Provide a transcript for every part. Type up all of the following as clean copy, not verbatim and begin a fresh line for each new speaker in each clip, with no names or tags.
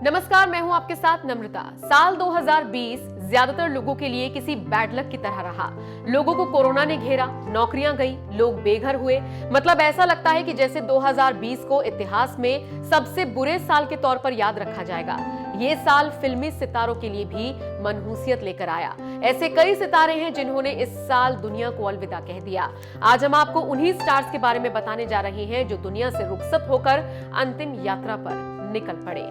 नमस्कार, मैं हूं आपके साथ नम्रता। साल 2020 ज्यादातर लोगों के लिए किसी बैड लक की तरह रहा। लोगों को कोरोना ने घेरा, नौकरियां गई, लोग बेघर हुए। मतलब ऐसा लगता है कि जैसे 2020 को इतिहास में सबसे बुरे साल के तौर पर याद रखा जाएगा। ये साल फिल्मी सितारों के लिए भी मनहूसियत लेकर आया। ऐसे कई सितारे हैं जिन्होंने इस साल दुनिया को अलविदा कह दिया। आज हम आपको उन्हीं स्टार्स के बारे में बताने जा रहे हैं जो दुनिया से रुखसत होकर अंतिम यात्रा पर निकल पड़े।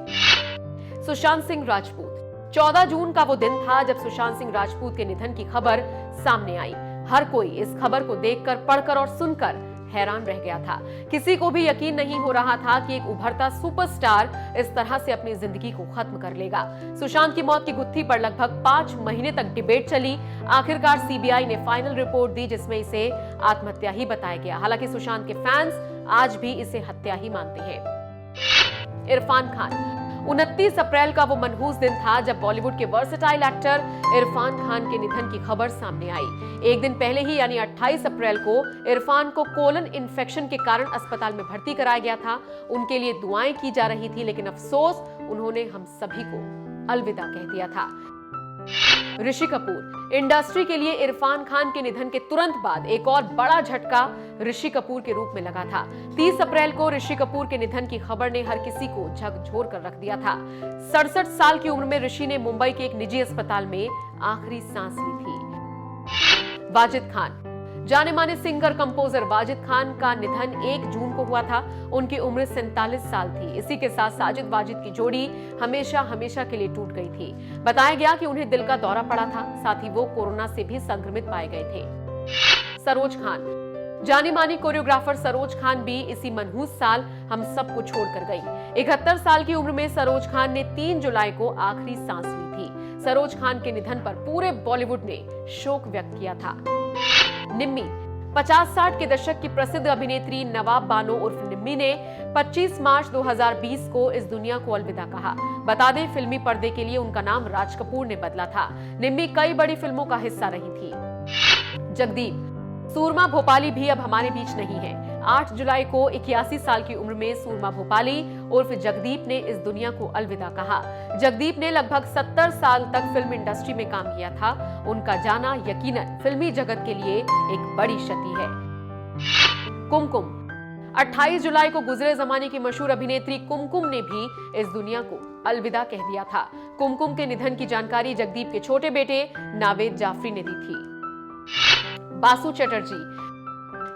सुशांत सिंह राजपूत। 14 जून का वो दिन था जब सुशांत सिंह राजपूत के निधन की खबर सामने आई। हर कोई इस खबर को देखकर, पढ़कर और सुनकर हैरान रह गया था। किसी को भी यकीन नहीं हो रहा था कि एक उभरता सुपरस्टार इस तरह से अपनी जिंदगी को खत्म कर लेगा। सुशांत की मौत की गुत्थी पर लगभग 5 महीने तक डिबेट चली। आखिरकार सीबीआई ने फाइनल रिपोर्ट दी जिसमें इसे आत्महत्या ही बताया गया। हालांकि सुशांत के फैंस आज भी इसे हत्या ही मानते हैं। इरफान खान। 29 अप्रैल का वो मनहूस दिन था जब बॉलीवुड के वर्सेटाइल एक्टर इरफान खान के निधन की खबर सामने आई। एक दिन पहले ही यानी 28 अप्रैल को इरफान को कोलन इन्फेक्शन के कारण अस्पताल में भर्ती कराया गया था। उनके लिए दुआएं की जा रही थी, लेकिन अफसोस उन्होंने हम सभी को अलविदा कह दिया था। ऋषि कपूर। इंडस्ट्री के लिए इरफान खान के निधन के तुरंत बाद एक और बड़ा झटका ऋषि कपूर के रूप में लगा था। 30 अप्रैल को ऋषि कपूर के निधन की खबर ने हर किसी को झकझोर कर रख दिया था। 67 साल की उम्र में ऋषि ने मुंबई के एक निजी अस्पताल में आखिरी सांस ली थी। वाजिद खान। जाने माने सिंगर कंपोजर वाजिद खान का निधन 1 जून को हुआ था। उनकी उम्र 47 साल थी। इसी के साथ साजिद वाजिद की जोड़ी हमेशा हमेशा के लिए टूट गई थी। बताया गया कि उन्हें दिल का दौरा पड़ा था, साथ ही वो कोरोना से भी संक्रमित पाए गए थे। सरोज खान। जानी मानी कोरियोग्राफर सरोज खान भी इसी मनहूस साल हम सबको छोड़कर गई। 71 साल की उम्र में सरोज खान ने 3 जुलाई को आखिरी सांस ली थी। सरोज खान के निधन पर पूरे बॉलीवुड ने शोक व्यक्त किया था। निम्मी। 50-60 के दशक की प्रसिद्ध अभिनेत्री नवाब बानो उर्फ निम्मी ने 25 मार्च 2020 को इस दुनिया को अलविदा कहा। बता दें, फिल्मी पर्दे के लिए उनका नाम राज कपूर ने बदला था। निम्मी कई बड़ी फिल्मों का हिस्सा रही थी। जगदीप। सूरमा भोपाली भी अब हमारे बीच नहीं है। 8 जुलाई को 81 साल की उम्र में सूरमा भोपाली उर्फ जगदीप ने इस दुनिया को अलविदा कहा। जगदीप ने लगभग 70 साल तक फिल्म इंडस्ट्री में काम किया था। उनका जाना यकीनन फिल्मी जगत के लिए एक बड़ी क्षति है। कुमकुम। 28 जुलाई को गुजरे जमाने की मशहूर अभिनेत्री कुमकुम ने भी इस दुनिया को अलविदा कह दिया था। कुमकुम के निधन की जानकारी जगदीप के छोटे बेटे नावेद जाफरी ने दी थी। बासु चटर्जी।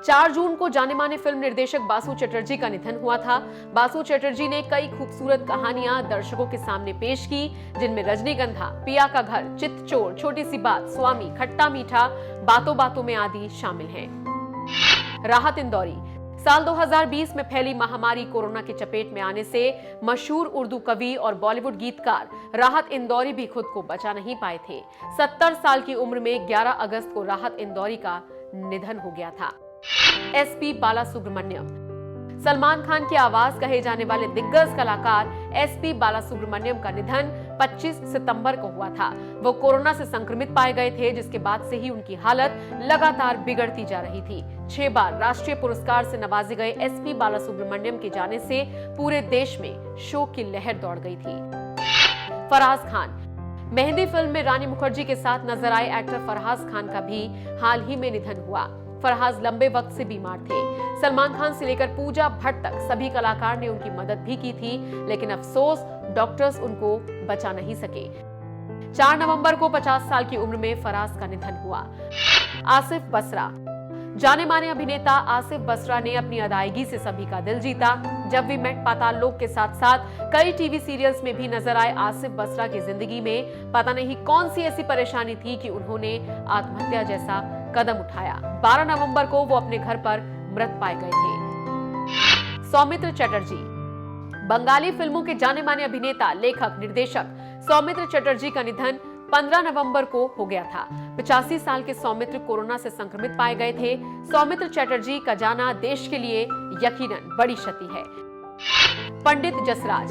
4 जून को जाने माने फिल्म निर्देशक बासु चटर्जी का निधन हुआ था। बासु चटर्जी ने कई खूबसूरत कहानियां दर्शकों के सामने पेश की, जिनमें रजनीगंधा, पिया का घर, चित्तचोर, छोटी सी बात, स्वामी, खट्टा मीठा, बातों बातों में आदि शामिल हैं। राहत इंदौरी। साल 2020 में फैली महामारी कोरोना की चपेट में आने से मशहूर उर्दू कवि और बॉलीवुड गीतकार राहत इंदौरी भी खुद को बचा नहीं पाए थे। 70 साल की उम्र में 11 अगस्त को राहत इंदौरी का निधन हो गया था। एसपी बालासुब्रमण्यम। सलमान खान की आवाज कहे जाने वाले दिग्गज कलाकार एसपी बालासुब्रमण्यम का निधन 25 सितंबर को हुआ था। वो कोरोना से संक्रमित पाए गए थे, जिसके बाद से ही उनकी हालत लगातार बिगड़ती जा रही थी। 6 बार राष्ट्रीय पुरस्कार से नवाजे गए एसपी बालासुब्रमण्यम के जाने से पूरे देश में शोक की लहर दौड़ गई थी। फराज खान। मेहंदी फिल्म में रानी मुखर्जी के साथ नजर आए एक्टर फरहाज खान का भी हाल ही में निधन हुआ। फरहाज लंबे वक्त से बीमार थे। सलमान खान से लेकर पूजा भट्ट तक सभी कलाकार ने उनकी मदद भी की थी, लेकिन अफसोस डॉक्टर्स उनको बचा नहीं सके। 4 नवंबर को 50 साल की उम्र में फराज का निधन हुआ। आसिफ बसरा। जाने माने अभिनेता आसिफ बसरा ने अपनी अदायगी से सभी का दिल जीता। जब वी मेट, पाताल लोक के साथ साथ कई टीवी सीरियल्स में भी नजर आए आसिफ बसरा की जिंदगी में पता नहीं कौन सी ऐसी परेशानी थी कि उन्होंने आत्महत्या जैसा कदम उठाया। 12 नवंबर को वो अपने घर पर मृत पाए गए थे। सौमित्र चटर्जी। बंगाली फिल्मों के जाने माने अभिनेता, लेखक, निर्देशक सौमित्र चटर्जी का निधन 15 नवंबर को हो गया था। 85 साल के सौमित्र कोरोना से संक्रमित पाए गए थे। सौमित्र चटर्जी का जाना देश के लिए यकीनन बड़ी क्षति है। पंडित जसराज।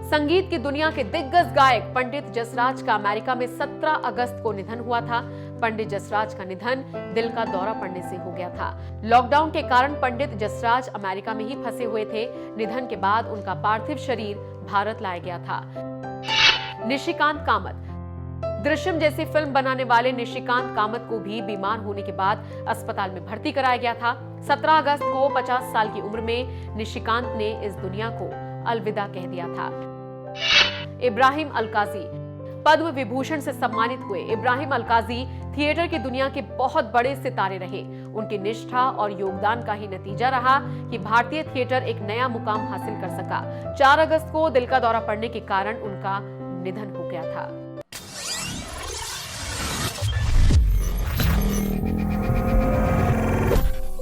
संगीत की दुनिया के दिग्गज गायक पंडित जसराज का अमेरिका में 17 अगस्त को निधन हुआ था। पंडित जसराज का निधन दिल का दौरा पड़ने से हो गया था। लॉकडाउन के कारण पंडित जसराज अमेरिका में ही फंसे हुए थे। निधन के बाद उनका पार्थिव शरीर भारत लाया गया था। निशिकांत कामत। दृश्यम जैसी फिल्म बनाने वाले निशिकांत कामत को भी बीमार होने के बाद अस्पताल में भर्ती कराया गया था। 17 अगस्त को 50 साल की उम्र में निशिकांत ने इस दुनिया को अलविदा कह दिया था। इब्राहिम अलकाजी। पद्म विभूषण से सम्मानित हुए इब्राहिम अलकाजी थिएटर की दुनिया के बहुत बड़े सितारे रहे। उनकी निष्ठा और योगदान का ही नतीजा रहा कि भारतीय थिएटर एक नया मुकाम हासिल कर सका। 4 अगस्त को दिल का दौरा पड़ने के कारण उनका निधन हो गया था।